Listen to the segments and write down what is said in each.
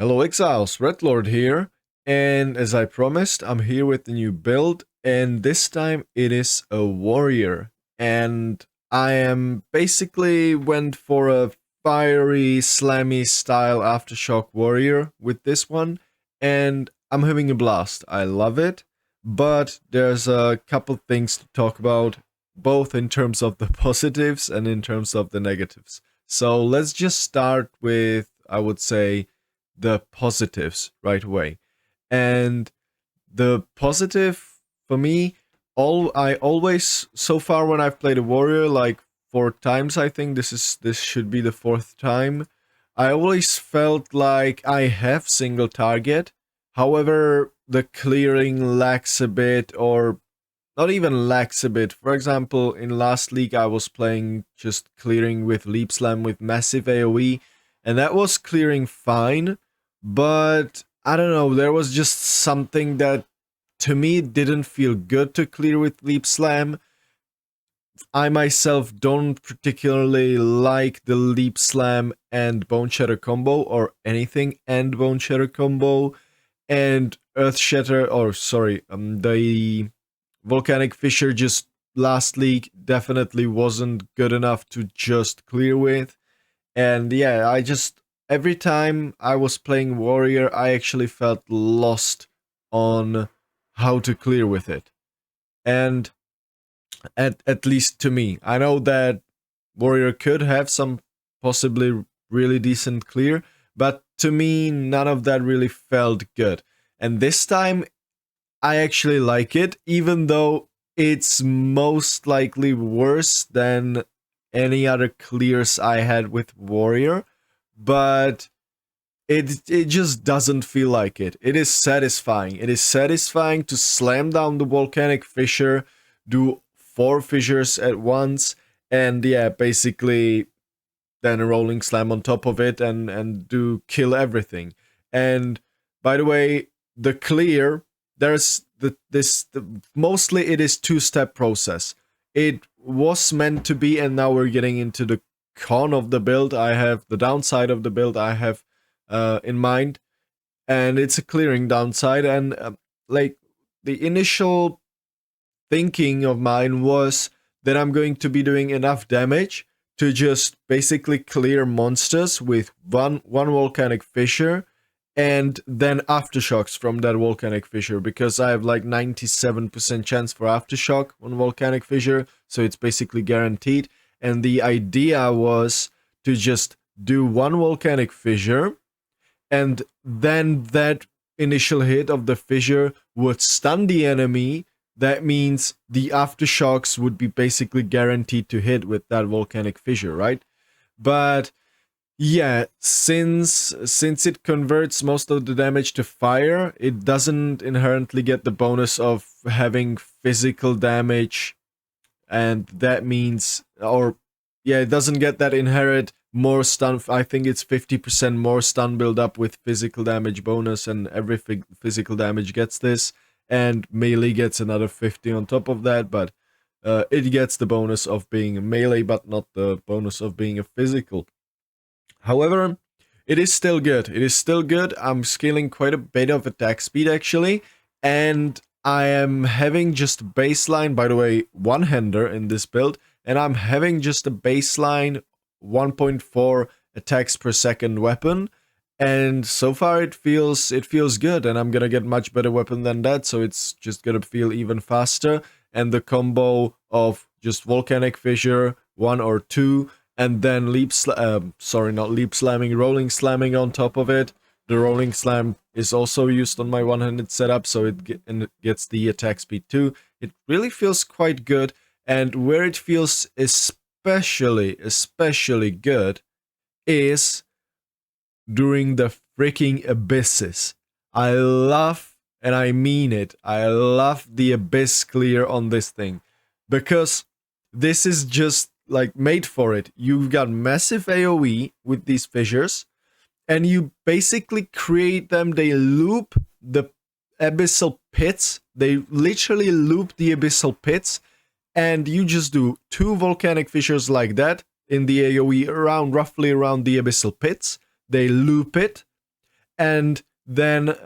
Hello Exiles, Red Lord here, and as I promised, I'm here with the new build, and this time it is a warrior, and I am basically went for a fiery, slammy style Aftershock warrior with this one, and I'm having a blast. I love it, but there's a couple things to talk about, both in terms of the positives and in terms of the negatives. So let's just start with, I would say, the positives right away. And the positive for me, I always so far when I've played a warrior, like 4 times, I think this should be the fourth time. I always felt like I have single target. However, the clearing lacks a bit, or not even lacks a bit. For example, in last league I was playing just clearing with Leap Slam with massive AoE, and that was clearing fine, but I don't know, there was just something that to me didn't feel good to clear with Leap Slam. I myself don't particularly like the Leap Slam and Bone Shatter combo, or anything and Bone Shatter combo, and Earth Shatter, or sorry, the Volcanic Fissure just last league definitely wasn't good enough to just clear with. And yeah, I just, every time I was playing Warrior, I actually felt lost on how to clear with it. And at least to me, I know that Warrior could have some possibly really decent clear, but to me, none of that really felt good. And this time, I actually like it, even though it's most likely worse than any other clears I had with Warrior, but it just doesn't feel like it. It is satisfying. It is satisfying to slam down the Volcanic Fissure, do 4 fissures at once, and yeah, basically then a rolling slam on top of it and do kill everything. And by the way, the clear, there's mostly it is 2-step process. It was meant to be, and now we're getting into the con of the build. I have the downside of the build I have in mind, and it's a clearing downside. And like the initial thinking of mine was that I'm going to be doing enough damage to just basically clear monsters with one Volcanic Fissure, and then Aftershocks from that Volcanic Fissure, because I have like 97% chance for Aftershock on Volcanic Fissure, so it's basically guaranteed. And the idea was to just do one Volcanic Fissure, and then that initial hit of the fissure would stun the enemy. That means the Aftershocks would be basically guaranteed to hit with that Volcanic Fissure, right? But yeah, since it converts most of the damage to fire, it doesn't inherently get the bonus of having physical damage, and that means, or yeah, it doesn't get that inherent more stun. I think it's 50% more stun build up with physical damage bonus, and every physical damage gets this, and melee gets another 50 on top of that, but it gets the bonus of being a melee, but not the bonus of being a physical. However, it is still good. It is still good. I'm scaling quite a bit of attack speed actually, and I am having just baseline, by the way, one-hander in this build, and I'm having just a baseline 1.4 attacks per second weapon, and so far it feels good, and I'm gonna get much better weapon than that, so it's just gonna feel even faster. And the combo of just Volcanic Fissure 1 or 2, and then rolling slamming on top of it. The rolling slam is also used on my one-handed setup, so it gets the attack speed too. It really feels quite good, and where it feels especially good is during the freaking abysses. I love, and I mean it, I love the abyss clear on this thing, because this is just like made for it. You've got massive AoE with these fissures, and you basically create them. They loop the abyssal pits. They literally loop the abyssal pits, and you just do 2 Volcanic Fissures like that in the AoE roughly around the abyssal pits. They loop it, And then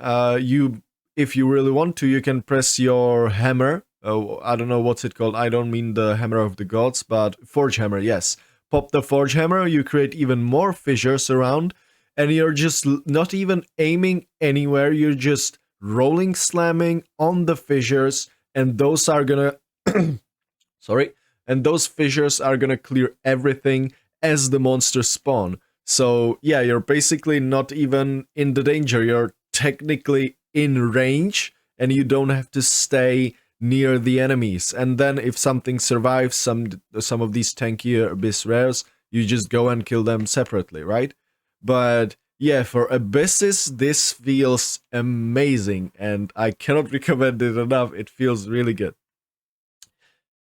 if you really want to, you can press your hammer. I don't know what's it called. I don't mean the hammer of the gods, but forge hammer, yes. Pop the forge hammer, you create even more fissures around, and you're just not even aiming anywhere, you're just rolling slamming on the fissures, and those are gonna sorry, and those fissures are gonna clear everything as the monsters spawn. So yeah, you're basically not even in the danger, you're technically in range, and you don't have to stay near the enemies. And then if something survives, some of these tankier abyss rares, you just go and kill them separately, right? But yeah, for abysses, this feels amazing, and I cannot recommend it enough. It feels really good.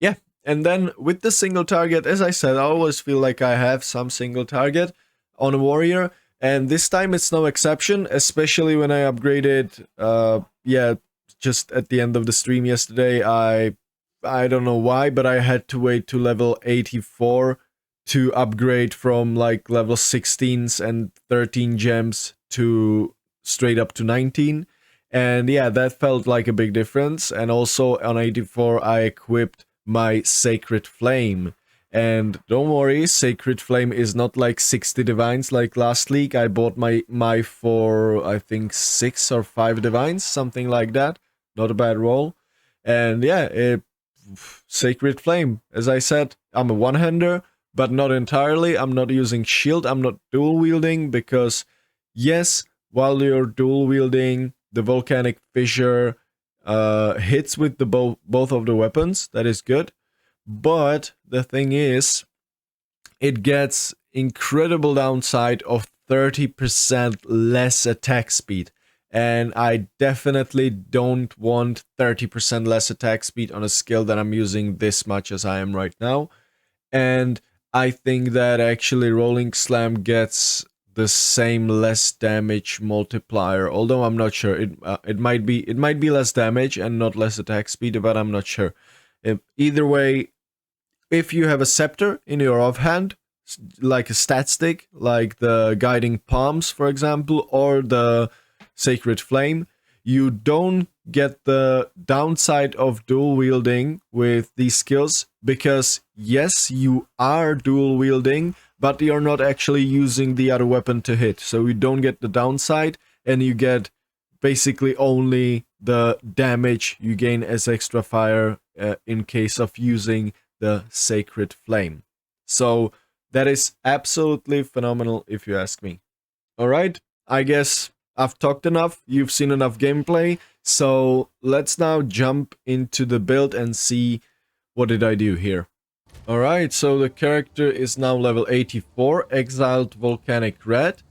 Yeah, and then with the single target, as I said, I always feel like I have some single target on a warrior, and this time it's no exception, especially when I upgraded, yeah, just at the end of the stream yesterday. I don't know why, but I had to wait to level 84 to upgrade from like level 16s and 13 gems to straight up to 19. And yeah, that felt like a big difference. And also on 84, I equipped my Sacred Flame. And don't worry, Sacred Flame is not like 60 divines like last league. I bought my for, I think, 6 or 5 divines, something like that. Not a bad roll. And yeah, Sacred Flame. As I said, I'm a one-hander, but not entirely. I'm not using shield. I'm not dual-wielding because, yes, while you're dual-wielding, the Volcanic Fissure hits with the both of the weapons. That is good. But the thing is, it gets incredible downside of 30% less attack speed. And I definitely don't want 30% less attack speed on a skill that I'm using this much as I am right now. And I think that actually Rolling Slam gets the same less damage multiplier, although I'm not sure. It might be less damage and not less attack speed, but I'm not sure. Either way, if you have a scepter in your offhand, like a stat stick, like the Guiding Palms, for example, or the Sacred Flame, you don't get the downside of dual wielding with these skills, because yes, you are dual wielding, but you're not actually using the other weapon to hit, so you don't get the downside, and you get basically only the damage you gain as extra fire in case of using the Sacred Flame. So that is absolutely phenomenal if you ask me. Alright, I guess I've talked enough, you've seen enough gameplay, so let's now jump into the build and see what did I do here. Alright, so the character is now level 84, Exiled Volcanic Red,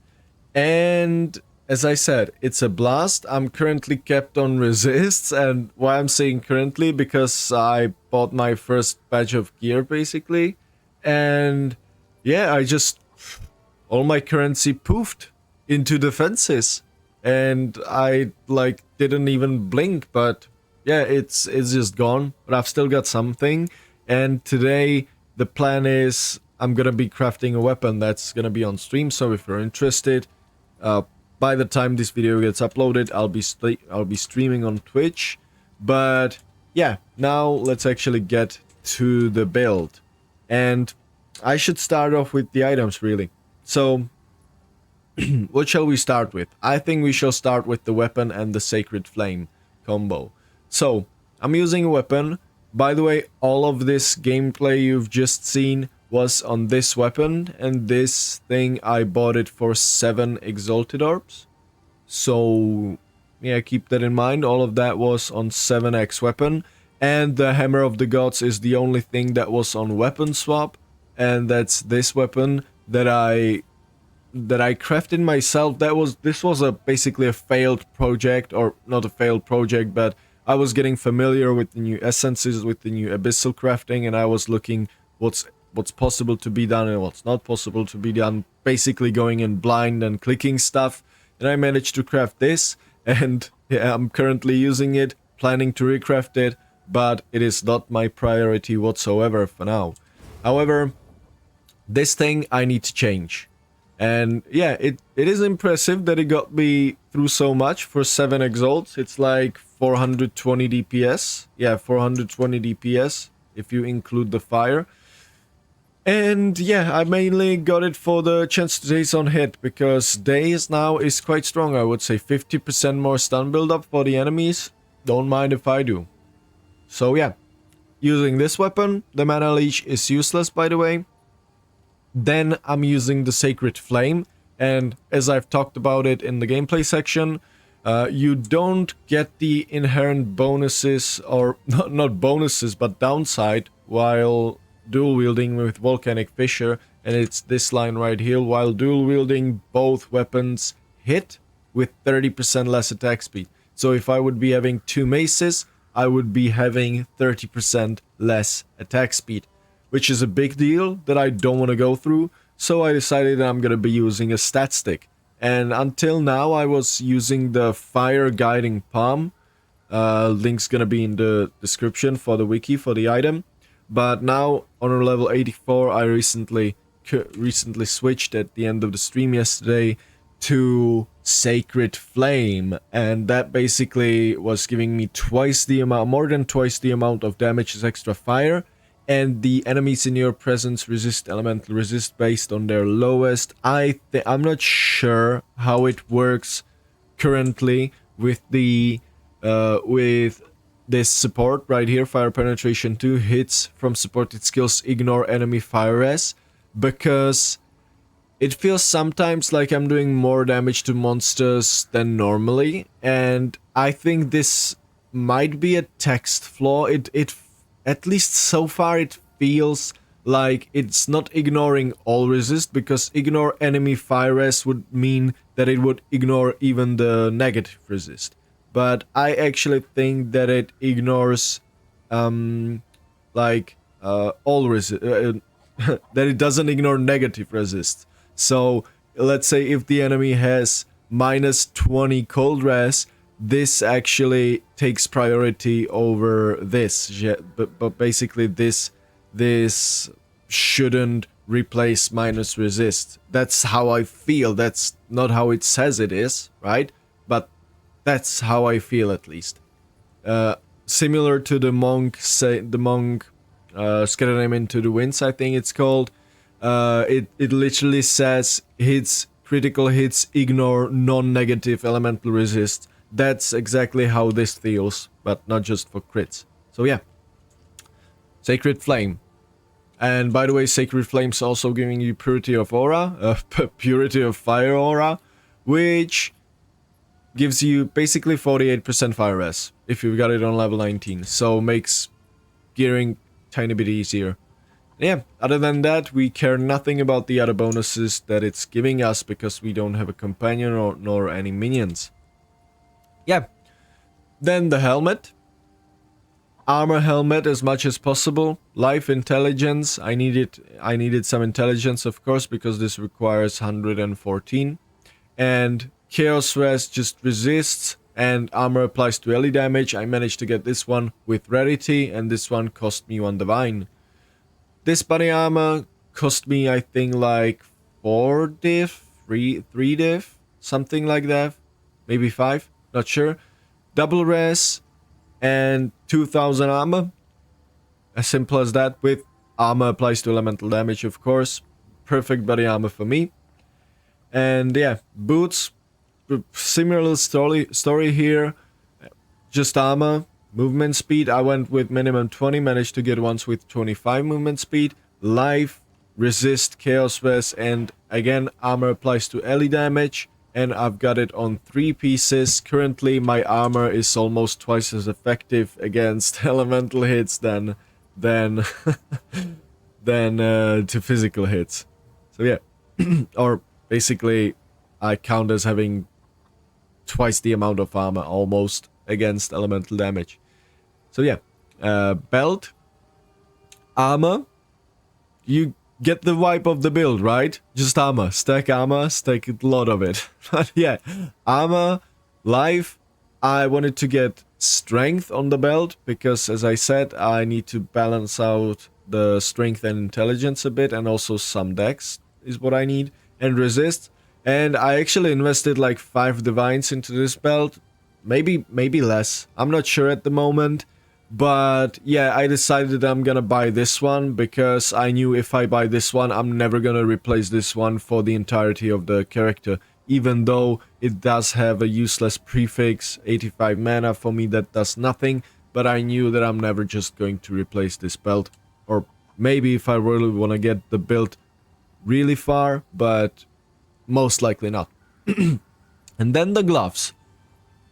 and as I said, it's a blast. I'm currently kept on resists, and why I'm saying currently, because I bought my first batch of gear basically, and yeah, all my currency poofed into defenses. And I like didn't even blink, but yeah, it's just gone. But I've still got something. And today the plan is I'm gonna be crafting a weapon that's gonna be on stream. So if you're interested, by the time this video gets uploaded, I'll be streaming on Twitch. But yeah, now let's actually get to the build. And I should start off with the items really. So what shall we start with? I think we shall start with the weapon and the Sacred Flame combo. So, I'm using a weapon. By the way, all of this gameplay you've just seen was on this weapon, and this thing I bought it for 7 Exalted Orbs. So, yeah, keep that in mind. All of that was on 7x weapon, and the Hammer of the Gods is the only thing that was on weapon swap, and that's this weapon that I crafted myself. This was basically a failed project, or not a failed project, but I was getting familiar with the new essences, with the new abyssal crafting, and I was looking what's possible to be done and what's not possible to be done, basically going in blind and clicking stuff, and I managed to craft this, and yeah, I'm currently using it, planning to recraft it, but it is not my priority whatsoever for now. However, this thing I need to change. And yeah, it is impressive that it got me through so much for 7 exalts. It's like 420 DPS. Yeah, 420 DPS if you include the fire. And yeah, I mainly got it for the chance to daze on hit, because daze now is quite strong, I would say. 50% more stun build-up for the enemies. Don't mind if I do. So yeah, using this weapon, the mana leech is useless, by the way. Then I'm using the Sacred Flame, and as I've talked about it in the gameplay section, you don't get the inherent bonuses, or not bonuses, but downside, while dual wielding with Volcanic Fissure, and it's this line right here. While dual wielding, both weapons hit with 30% less attack speed. So if I would be having 2 maces, I would be having 30% less attack speed, which is a big deal that I don't want to go through. So I decided that I'm going to be using a stat stick. And until now, I was using the Fire Guiding Palm. Link's going to be in the description for the wiki for the item. But now, on level 84, I recently switched at the end of the stream yesterday to Sacred Flame, and that basically was giving me more than twice the amount of damage as extra fire, and the enemies in your presence resist elemental resist based on their lowest. I'm not sure how it works currently with the with this support right here. Fire penetration 2 hits from supported skills ignore enemy fire res, because it feels sometimes like I'm doing more damage to monsters than normally, and I think this might be a text flaw. It at least so far it feels like it's not ignoring all resist, because ignore enemy fire res would mean that it would ignore even the negative resist. But I actually think that it ignores all resist, that it doesn't ignore negative resist. So let's say if the enemy has minus 20 cold res, this actually takes priority over this. But basically this shouldn't replace minus resist. That's how I feel. That's not how it says it is, right? But that's how I feel, at least. Similar to the monk scatter him into the winds, I think it's called. It literally says critical hits ignore non-negative elemental resist. That's exactly how this feels, but not just for crits. So yeah, Sacred Flame. And by the way, Sacred Flame's also giving you Purity of Aura, Purity of Fire Aura, which gives you basically 48% fire res if you've got it on level 19, so makes gearing tiny bit easier. Yeah, other than that, we care nothing about the other bonuses that it's giving us, because we don't have a companion nor any minions. Yeah, then the helmet. Armor helmet as much as possible. Life intelligence, I needed some intelligence, of course, because this requires 114. And Chaos Res just resists, and armor applies to melee damage. I managed to get this one with rarity, and this one cost me 1 divine. This body armor cost me, I think, like 4 div, 3 div, something like that. Maybe 5, not sure. Double res and 2000 armor. As simple as that, with armor applies to elemental damage, of course. Perfect body armor for me. And yeah, boots. Similar story here, just armor, movement speed. I went with minimum 20, managed to get ones with 25 movement speed. Life, resist, chaos res, and again armor applies to melee damage, and I've got it on 3 pieces. Currently my armor is almost twice as effective against elemental hits than to physical hits. So yeah, or basically I count as having twice the amount of armor almost against elemental damage. So yeah, belt, armor, you get the vibe of the build, right? Just armor, stack a lot of it. But yeah, armor, life, I wanted to get strength on the belt, because as I said, I need to balance out the strength and intelligence a bit, and also some dex is what I need. and resist. And I actually invested like 5 divines into this belt. Maybe less. I'm not sure at the moment. But yeah, I decided I'm gonna buy this one because I knew if I buy this one, I'm never gonna replace this one for the entirety of the character. Even though it does have a useless prefix, 85 mana, for me that does nothing. But I knew that I'm never just going to replace this belt. Or maybe if I really want to get the build really far, but most likely not. And then the gloves.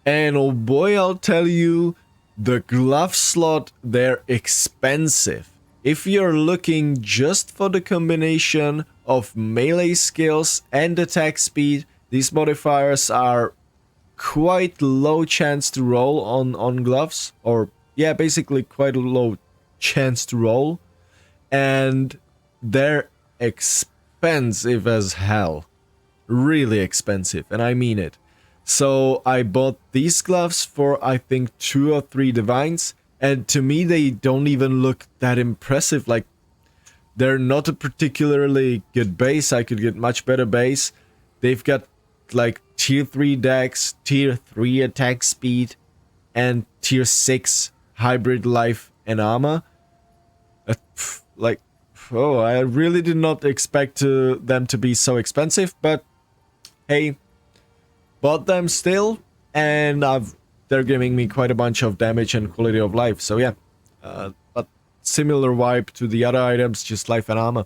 And oh boy, I'll tell you, the glove slot, they're expensive. If you're looking just for the combination of melee skills and attack speed, these modifiers are quite low chance to roll on gloves. Or yeah, basically quite a low chance to roll. And they're expensive as hell. Really expensive, and I mean it. So I bought these gloves for I think 2 or 3 divines, and to me they don't even look that impressive. Like, they're not a particularly good base. I could get much better base. They've got like tier 3 dex, tier 3 attack speed, and tier 6 hybrid life and armor. Like, oh, I really did not expect them to be so expensive, but hey, bought them still, and they're giving me quite a bunch of damage and quality of life, so yeah. But similar vibe to the other items, just life and armor.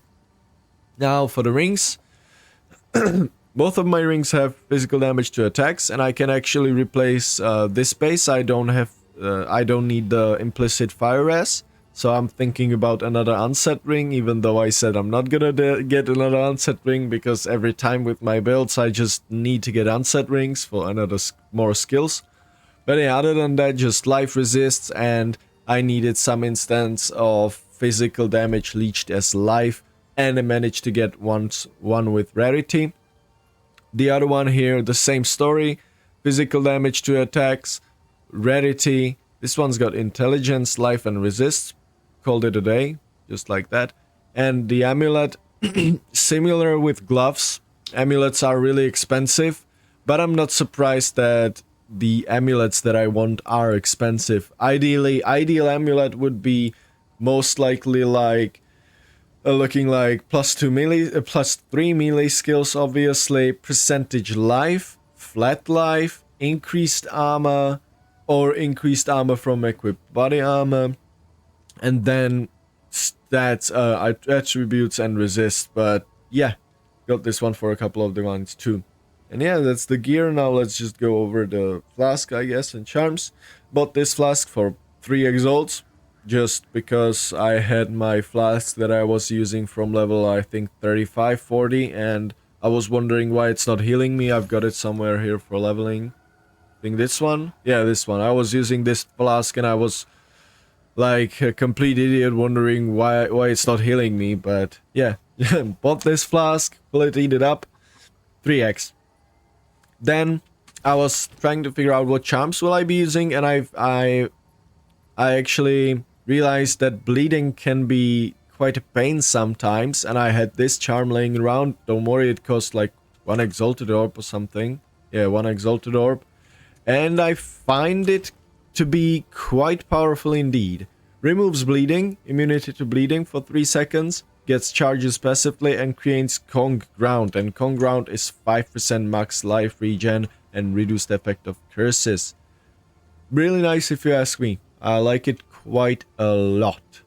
Now for the rings. Both of my rings have physical damage to attacks, and I can actually replace this base. I don't need the implicit fire res. So I'm thinking about another unset ring, even though I said I'm not gonna get another unset ring, because every time with my builds I just need to get unset rings for another more skills. But yeah, other than that, just life resists, and I needed some instance of physical damage leached as life, and I managed to get one with rarity. The other one here, the same story, physical damage to attacks, rarity. This one's got intelligence, life, and resist. Called it a day, just like that. And the amulet, similar with gloves. Amulets are really expensive, but I'm not surprised that the amulets that I want are expensive. Ideal amulet would be most likely like looking like +2 melee, +3 melee skills, obviously, percentage life, flat life, increased armor, or increased armor from equipped body armor. And then stats, attributes, and resist. But yeah, got this one for a couple of divines too. And yeah, that's the gear. Now let's just go over the flask, I guess, and charms. Bought this flask for 3 exalts, just because I had my flask that I was using from level, I think, 35, 40, and I was wondering why it's not healing me. I've got it somewhere here for leveling. I think this one? Yeah, this one. I was using this flask and I was like a complete idiot wondering why it's not healing me, but yeah. Bought this flask, heated it up, 3x. Then I was trying to figure out what charms will I be using, and I actually realized that bleeding can be quite a pain sometimes, and I had this charm laying around. Don't worry, it cost like 1 exalted orb or something. Yeah, 1 exalted orb. And I find it to be quite powerful indeed. Removes bleeding, immunity to bleeding for 3 seconds, gets charges passively, and creates Kong Ground. And Kong Ground is 5% max life regen and reduced effect of curses. Really nice if you ask me. I like it quite a lot.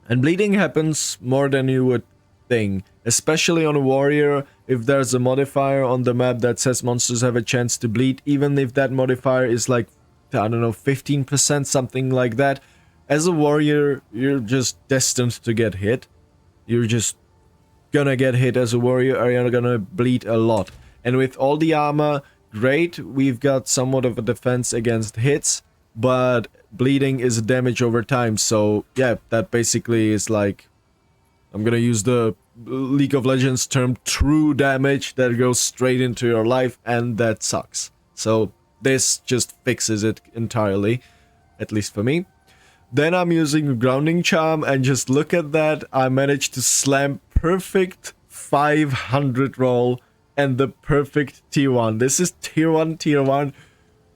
And bleeding happens more than you would think, especially on a warrior. If there's a modifier on the map that says monsters have a chance to bleed, even if that modifier is like, I don't know, 15%, something like that. As a warrior, you're just destined to get hit. You're just gonna get hit as a warrior, or you're gonna bleed a lot. And with all the armor, great, we've got somewhat of a defense against hits, but bleeding is damage over time. So yeah, that basically is like, I'm gonna use the League of Legends term, true damage that goes straight into your life, and that sucks. So this just fixes it entirely, at least for me. Then I'm using Grounding Charm, and just look at that, I managed to slam perfect 500 roll and the perfect tier 1. This is tier 1, tier 1.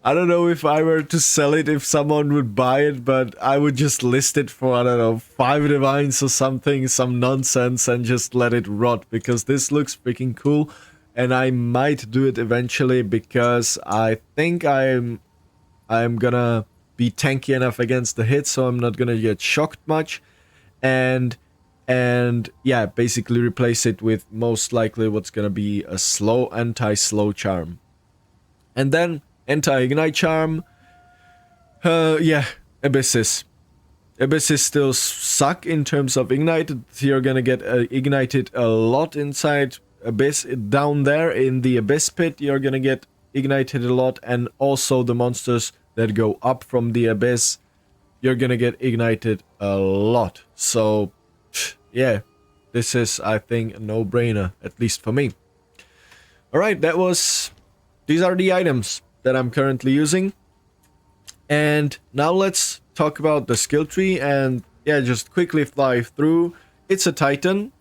I don't know if I were to sell it, if someone would buy it, but I would just list it for, I don't know, 5 divines or something, some nonsense, and just let it rot, because this looks freaking cool, and I might do it eventually, because I think I'm gonna be tanky enough against the hit, so I'm not gonna get shocked much, and yeah, basically replace it with most likely what's gonna be a slow, anti-slow charm. And then anti-ignite charm, yeah, abysses. Abysses still suck in terms of ignite. You're gonna get ignited a lot inside abyss. Down there in the abyss pit, you're gonna get ignited a lot, and also the monsters that go up from the abyss, you're gonna get ignited a lot. So, yeah, this is, I think, a no-brainer, at least for me. Alright, these are the items that I'm currently using. And now let's talk about the skill tree, and yeah, just quickly fly through. It's a Titan,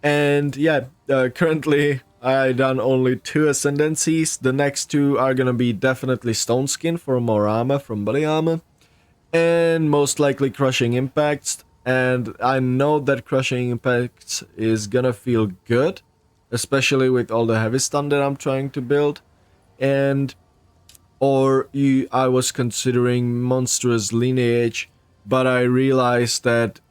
and yeah, currently I done only 2 ascendancies. The next 2 are gonna be definitely Stone Skin for more armor from body armor, and most likely Crushing Impacts. And I know that Crushing Impacts is gonna feel good, especially with all the heavy stun that I'm trying to build. And I was considering Monstrous Lineage, but I realized that,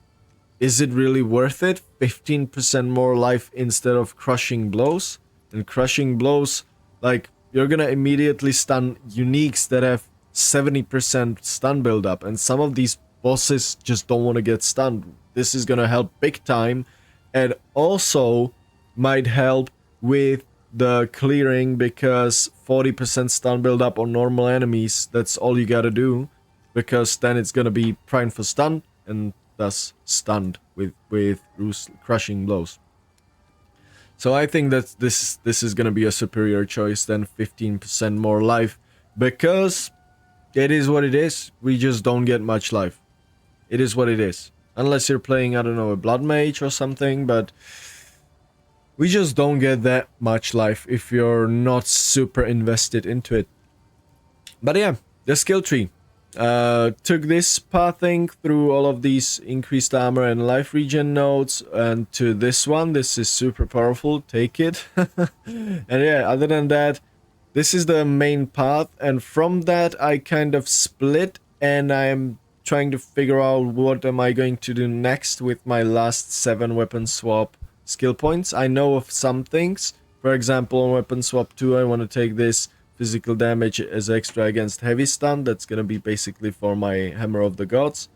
is it really worth it? 15% more life instead of Crushing Blows? And Crushing Blows, like, you're gonna immediately stun uniques that have 70% stun buildup, and some of these bosses just don't want to get stunned. This is gonna help big time, and also might help with the clearing, because 40% stun build up on normal enemies, that's all you gotta do, because then it's gonna be primed for stun, and thus stunned with Crushing Blows. So I think that this is gonna be a superior choice than 15% more life, because it is what it is. We just don't get much life. It is what it is. Unless you're playing, I don't know, a Blood Mage or something, but we just don't get that much life if you're not super invested into it. But yeah, the skill tree. Took this pathing through all of these increased armor and life regen nodes, and to this one. This is super powerful, take it. And yeah, other than that, this is the main path, and from that I kind of split, and I'm trying to figure out what am I going to do next with my last 7 weapon swap skill points. I know of some things. For example, on weapon swap 2, I want to take this physical damage as extra against heavy stun. That's gonna be basically for my Hammer of the Gods.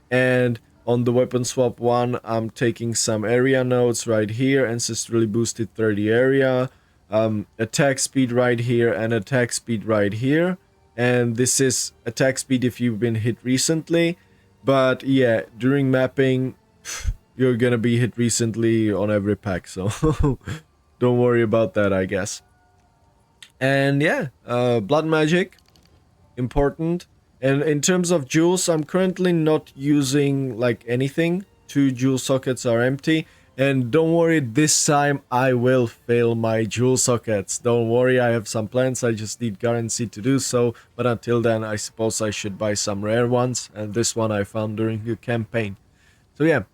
And on the weapon swap 1, I'm taking some area nodes right here, ancestrally boosted 30 area, attack speed right here, and attack speed right here. And this is attack speed if you've been hit recently. But yeah, during mapping, you're gonna be hit recently on every pack, so don't worry about that, I guess. And yeah, blood magic, important. And in terms of jewels, I'm currently not using like anything. 2 jewel sockets are empty. And don't worry, this time I will fill my jewel sockets. Don't worry, I have some plans, I just need currency to do so. But until then, I suppose I should buy some rare ones. And this one I found during the campaign. So yeah,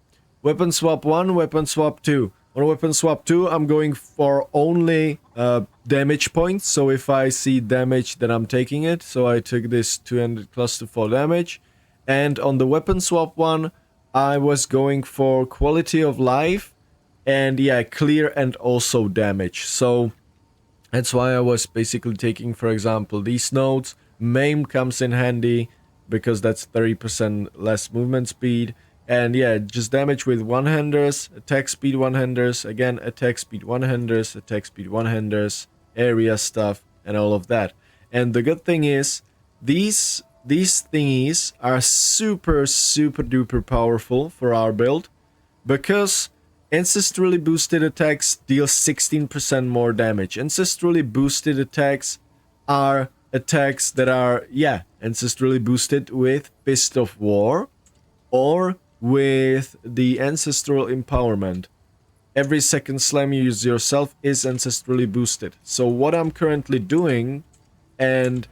weapon swap 1, weapon swap 2. On weapon swap 2, I'm going for only damage points. So if I see damage, then I'm taking it. So I took this 200 cluster for damage. And on the weapon swap 1, I was going for quality of life. And yeah, clear and also damage. So that's why I was basically taking, for example, these nodes. Maim comes in handy because that's 30% less movement speed. And yeah, just damage with one-handers, attack speed one-handers, again, attack speed one-handers, attack speed one-handers, area stuff, and all of that. And the good thing is, these thingies are super duper powerful for our build, because ancestrally boosted attacks deal 16% more damage. Ancestrally boosted attacks are attacks that are, yeah, ancestrally boosted with Fist of War or with the Ancestral Empowerment. every second slam you use yourself is ancestrally boosted. So what I'm currently doing, and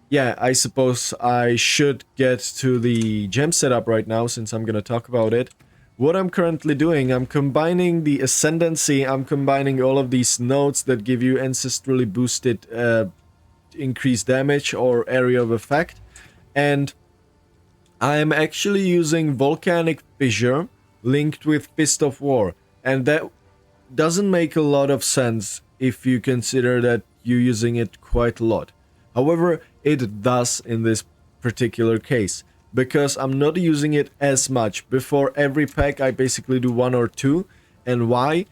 yeah, I suppose I should get to the gem setup right now since I'm gonna talk about it. What I'm currently doing, I'm combining the Ascendancy, I'm combining all of these nodes that give you ancestrally boosted increased damage or area of effect, and I am actually using Volcanic Fissure linked with Fist of War, and that doesn't make a lot of sense if you consider that you're using it quite a lot. However, it does in this particular case, because I'm not using it as much. Before every pack I basically do 1 or 2, and why?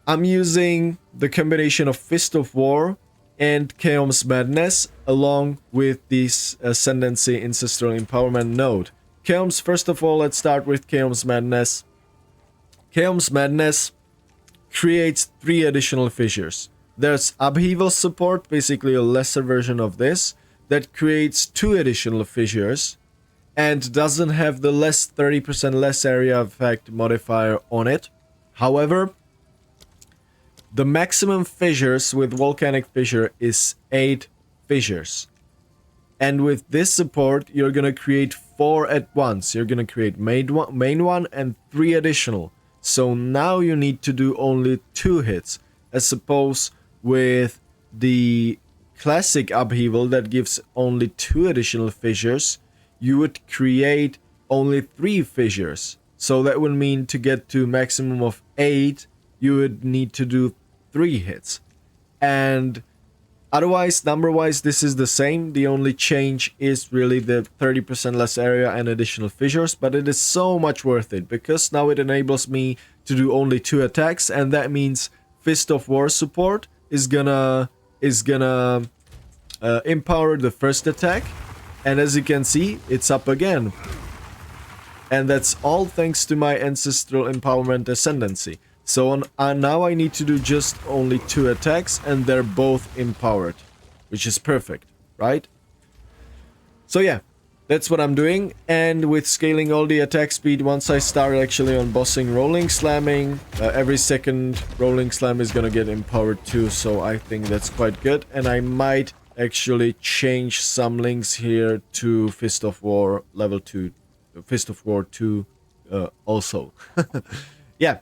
I'm using the combination of Fist of War and Chaos Madness along with this Ascendancy Ancestral Empowerment node. Chaos, first of all, let's start with Chaos Madness. Chaos Madness creates 3 additional fissures. There's Upheaval Support, basically a lesser version of this, that creates 2 additional fissures and doesn't have the 30% less area effect modifier on it. However, the maximum fissures with Volcanic Fissure is 8 fissures. And with this support, you're gonna create 4 at once. You're gonna create main one and 3 additional. So now you need to do only 2 hits, as opposed with the classic Upheaval that gives only 2 additional fissures, you would create only 3 fissures. So that would mean to get to maximum of 8, you would need to do 3 hits. And otherwise, number-wise, this is the same. The only change is really the 30% less area and additional fissures, but it is so much worth it, because now it enables me to do only 2 attacks, and that means Fist of War support is gonna empower the first attack, and as you can see, it's up again. And that's all thanks to my Ancestral Empowerment Ascendancy. So now I need to do just only 2 attacks, and they're both empowered, which is perfect, right? So yeah, that's what I'm doing. And with scaling all the attack speed, once I start actually on bossing Rolling Slamming, every second Rolling Slam is gonna get empowered too, so I think that's quite good. And I might actually change some links here to Fist of War level 2, Fist of War 2 also. Yeah.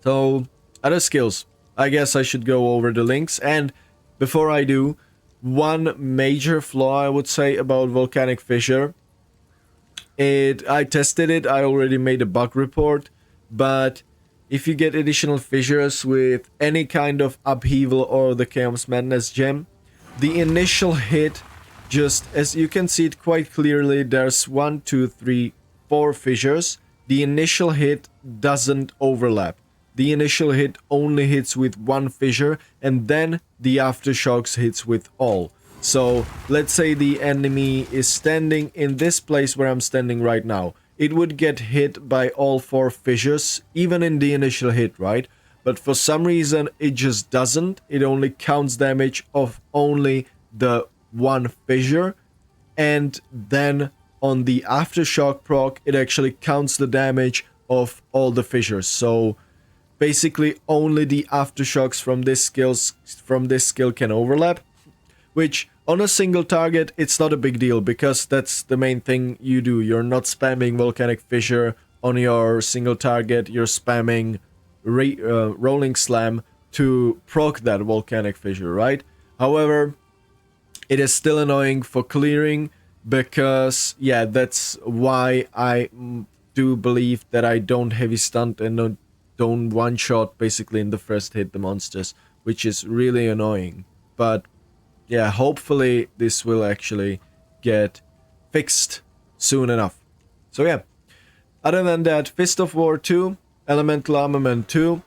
So, other skills. I guess I should go over the links. And before I do, one major flaw I would say about Volcanic Fissure. I tested it, I already made a bug report. But if you get additional fissures with any kind of Upheaval or the Chaos Madness gem, the initial hit, just as you can see it quite clearly, there's 1, 2, 3, 4 fissures. The initial hit doesn't overlap. The initial hit only hits with 1 fissure, and then the Aftershocks hits with all. So let's say the enemy is standing in this place where I'm standing right now. It would get hit by all 4 fissures, even in the initial hit, right? But for some reason, it just doesn't. It only counts damage of only the 1 fissure. And then on the Aftershock proc, it actually counts the damage of all the fissures. So basically only the Aftershocks from this skill can overlap, which on a single target it's not a big deal, because that's the main thing you do. You're not spamming Volcanic Fissure on your single target, you're spamming Rolling Slam to proc that Volcanic Fissure, right? However, it is still annoying for clearing, because yeah, that's why I do believe that I don't heavy stunt and don't one-shot basically in the first hit the monsters, which is really annoying. But yeah, hopefully this will actually get fixed soon enough. So yeah, other than that, Fist of War 2, Elemental Armament 2,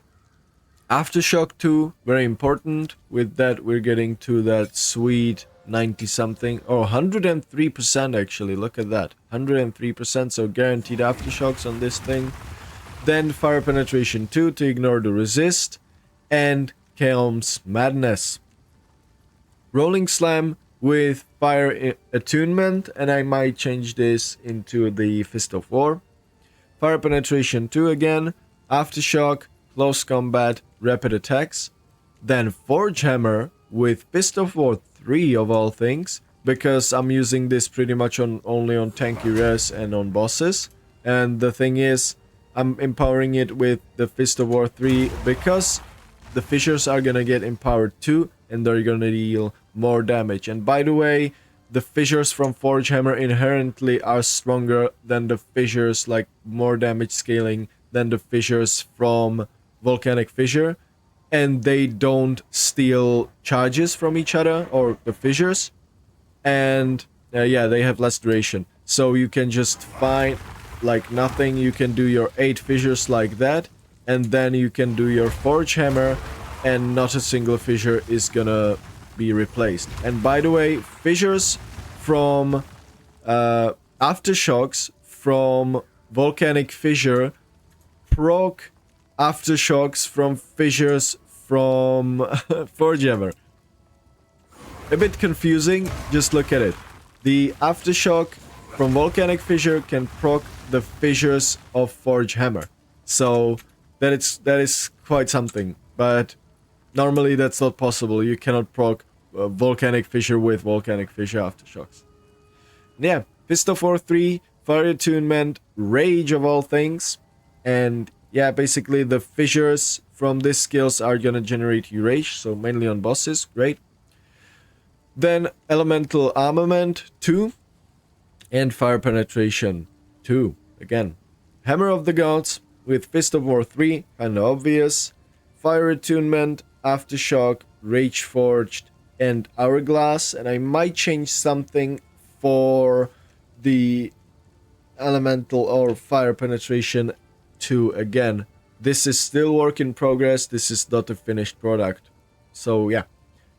Aftershock 2, very important. With that we're getting to that sweet 90 something, or 103% actually, look at that, 103%, so guaranteed Aftershocks on this thing. Then Fire Penetration 2 to ignore the resist, and Chaos Madness. Rolling Slam with Fire Attunement, and I might change this into the Fist of War. Fire Penetration 2 again, Aftershock, close combat, rapid attacks. Then Forge Hammer with Fist of War 3 of all things, because I'm using this pretty much only on tanky rares and on bosses. And the thing is, I'm empowering it with the Fist of War 3 because the Fissures are gonna get empowered too, and they're gonna deal more damage. And by the way, the Fissures from Forge Hammer inherently are stronger than the Fissures, like more damage scaling than the Fissures from Volcanic Fissure. And they don't steal charges from each other, or the Fissures. And yeah, they have less duration. So you can just find like nothing, you can do your 8 Fissures like that, and then you can do your Forge Hammer, and not a single Fissure is gonna be replaced. And by the way, Fissures from Aftershocks from Volcanic Fissure proc Aftershocks from Fissures from Forge Hammer. A bit confusing, just look at it. The Aftershock from Volcanic Fissure can proc the Fissures of Forge Hammer. So that is quite something, but normally that's not possible. You cannot proc Volcanic Fissure with Volcanic Fissure Aftershocks. Yeah, Fist of War 3, Fire Attunement, Rage of all things, and yeah, basically the Fissures from these skills are gonna generate you rage, so mainly on bosses, great. Then Elemental Armament 2, and Fire Penetration 2, again. Hammer of the Gods with Fist of War 3, kinda obvious. Fire Attunement, Aftershock, Rage Forged, and Hourglass, and I might change something for the Elemental or Fire Penetration 2 again. This is still work in progress, this is not a finished product. So yeah.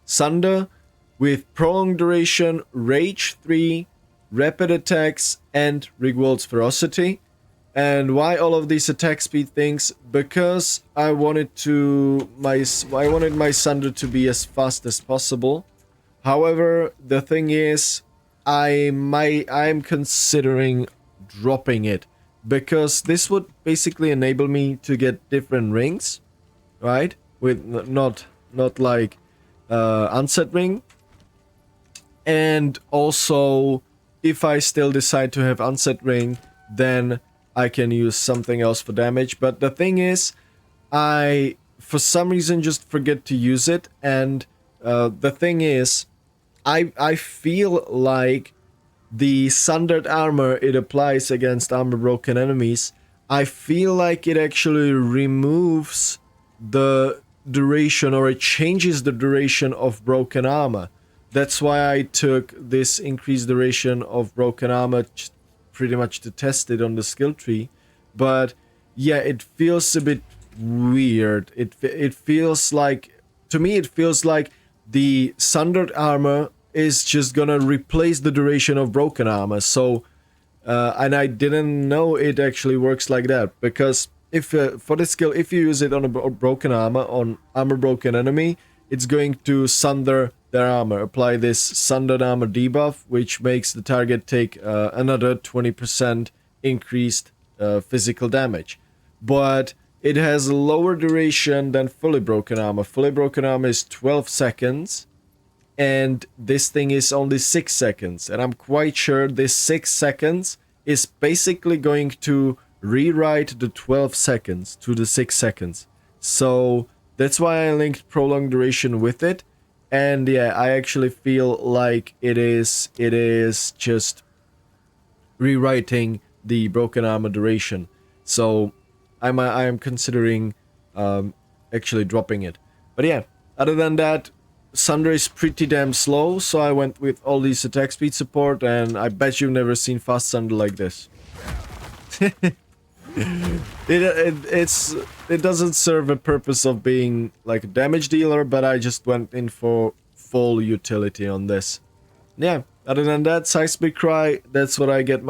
Sunder with Prolonged Duration, Rage 3, Rapid Attacks, and Rigwald's Ferocity. And why all of these attack speed things? Because I wanted my Sunder to be as fast as possible. However, the thing is, I'm considering dropping it, because this would basically enable me to get different rings, right? With not like Unset Ring. And also, if I still decide to have Unset Ring, then I can use something else for damage. But the thing is, I for some reason just forget to use it. And the thing is, I feel like the Sundered Armor it applies against armor broken enemies, I feel like it actually removes the duration, or it changes the duration of broken armor. That's why I took this increased duration of broken armor pretty much to test it on the skill tree. But yeah, it feels a bit weird. It feels like, to me it feels like the Sundered Armor is just gonna replace the duration of broken armor. So and I didn't know it actually works like that, because if for this skill, if you use it on a broken armor, on armor broken enemy, it's going to sunder their armor, apply this Sundered Armor debuff, which makes the target take another 20% increased physical damage. But it has a lower duration than Fully Broken Armor. Fully Broken Armor is 12 seconds, and this thing is only 6 seconds. And I'm quite sure this 6 seconds is basically going to rewrite the 12 seconds to the 6 seconds. So that's why I linked Prolonged Duration with it. And yeah, I actually feel like it is just rewriting the broken armor duration. So I am considering actually dropping it. But yeah, other than that, Sunder is pretty damn slow, so I went with all these attack speed support, and I bet you've never seen fast Sunder like this. It doesn't serve a purpose of being like a damage dealer, but I just went in for full utility on this. Yeah, other than that, Seismic Cry, that's what I get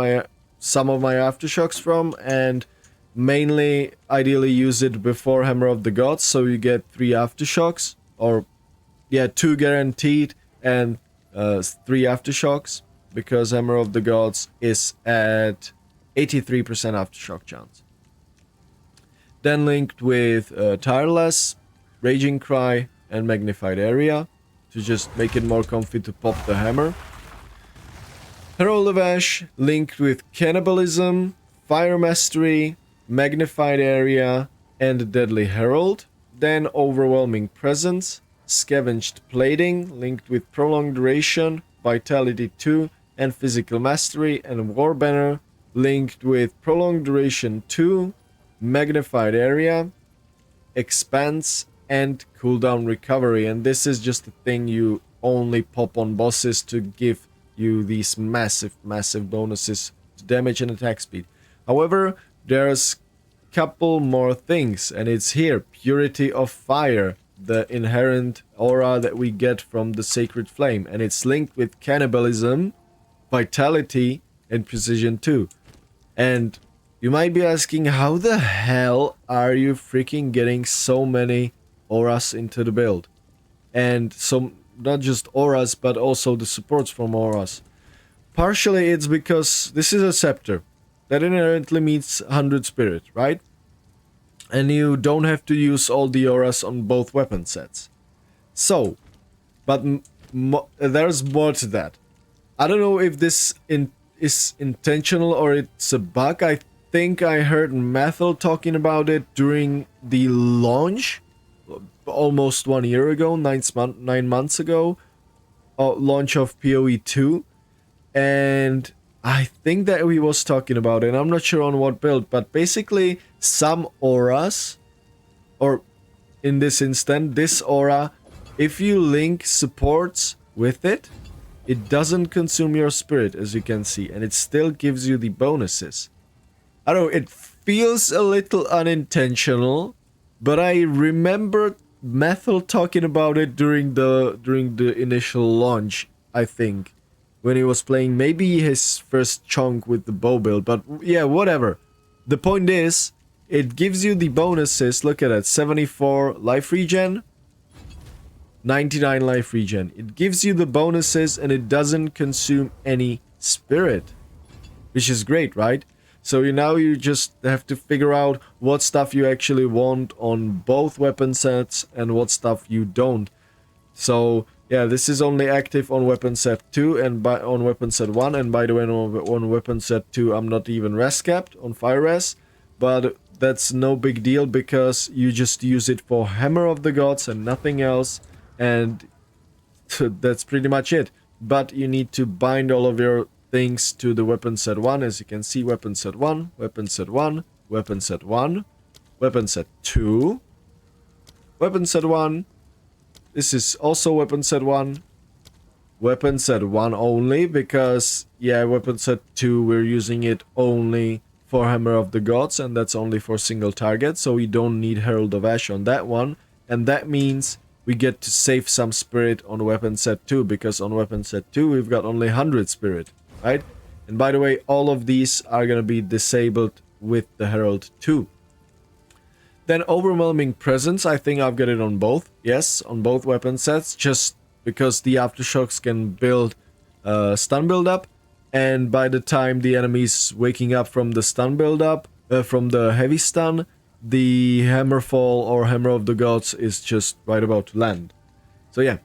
some of my Aftershocks from, and mainly ideally use it before Hammer of the Gods, so you get 3 Aftershocks, or yeah, 2 guaranteed and 3 Aftershocks, because Hammer of the Gods is at 83% Aftershock chance. Then linked with Tireless, Raging Cry, and Magnified Area to just make it more comfy to pop the hammer. Herald of Ash linked with Cannibalism, Fire Mastery, Magnified Area, and Deadly Herald. Then Overwhelming Presence, Scavenged Plating linked with Prolonged Duration, Vitality 2, and Physical Mastery, and War Banner linked with Prolonged Duration 2, Magnified Area, Expanse, and Cooldown Recovery. And this is just a thing you only pop on bosses to give you these massive bonuses to damage and attack speed. However, there's couple more things, and it's here. Purity of Fire, the inherent aura that we get from the Sacred Flame, and it's linked with Cannibalism, Vitality, and Precision 2. And you might be asking, how the hell are you freaking getting so many auras into the build? And so not just auras, but also the supports from auras. Partially it's because this is a scepter that inherently means 100 spirit, right? And you don't have to use all the auras on both weapon sets. So, but there's more to that. I don't know if this is intentional or it's a bug. I think I heard Methel talking about it during the launch, almost 1 year ago, 9 months ago, launch of PoE2. And I think that we was talking about it. I'm not sure on what build, but basically some auras, or in this instant, this aura, if you link supports with it, it doesn't consume your spirit, as you can see, and it still gives you the bonuses. I don't know, it feels a little unintentional, but I remember Methel talking about it during the initial launch, I think. When he was playing maybe his first chunk with the bow build, but yeah, whatever. The point is, it gives you the bonuses. Look at that, 74 life regen, 99 life regen. It gives you the bonuses and it doesn't consume any spirit, which is great, right? So now you just have to figure out what stuff you actually want on both weapon sets and what stuff you don't. So yeah, this is only active on weapon set 2 and on weapon set 1. And by the way, on weapon set 2, I'm not even res capped on fire res. But that's no big deal because you just use it for Hammer of the Gods and nothing else. And that's pretty much it. But you need to bind all of your things to the weapon set 1. As you can see, weapon set 1, weapon set 1, weapon set 1, weapon set 2, weapon set 1. This is also weapon set 1. Weapon set 1 only because, yeah, weapon set 2, we're using it only for Hammer of the Gods, and that's only for single target, so we don't need Herald of Ash on that one. And that means we get to save some spirit on weapon set 2, because on weapon set 2, we've got only 100 spirit, right? And by the way, all of these are gonna be disabled with the Herald 2. Then Overwhelming Presence, I think I've got it on both. Yes, on both weapon sets, just because the Aftershocks can build stun build up, and by the time the enemy's waking up from the stun build up, from the heavy stun, the Hammerfall or Hammer of the Gods is just right about to land. So yeah,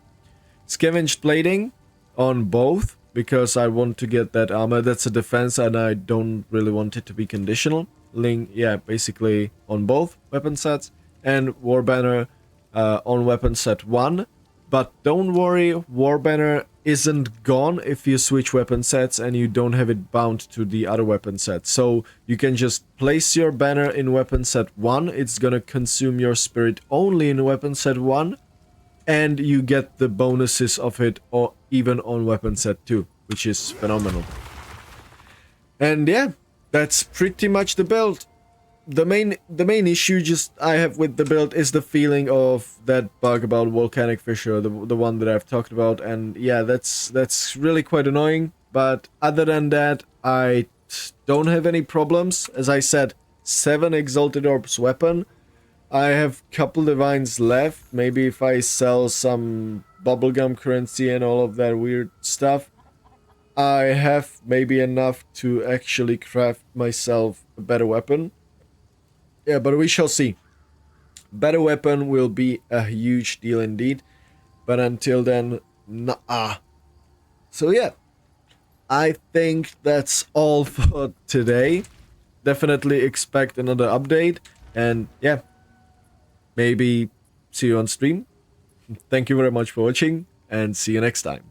Scavenged Plating on both, because I want to get that armor. That's a defense and I don't really want it to be conditional. Link, yeah, basically on both weapon sets, and War Banner on weapon set 1. But don't worry, War Banner isn't gone if you switch weapon sets and you don't have it bound to the other weapon set. So you can just place your banner in weapon set 1, it's gonna consume your spirit only in weapon set 1, and you get the bonuses of it or even on weapon set 2, which is phenomenal. And yeah, that's pretty much the build. The main issue just I have with the build is the feeling of that bug about Volcanic Fissure, the one that I've talked about, and yeah, that's really quite annoying. But other than that, I don't have any problems. As I said, 7 Exalted Orbs weapon. I have couple divines left. Maybe if I sell some bubblegum currency and all of that weird stuff, I have maybe enough to actually craft myself a better weapon. Yeah, but we shall see. Better weapon will be a huge deal indeed. But until then, nah. So yeah, I think that's all for today. Definitely expect another update. And yeah, maybe see you on stream. Thank you very much for watching and see you next time.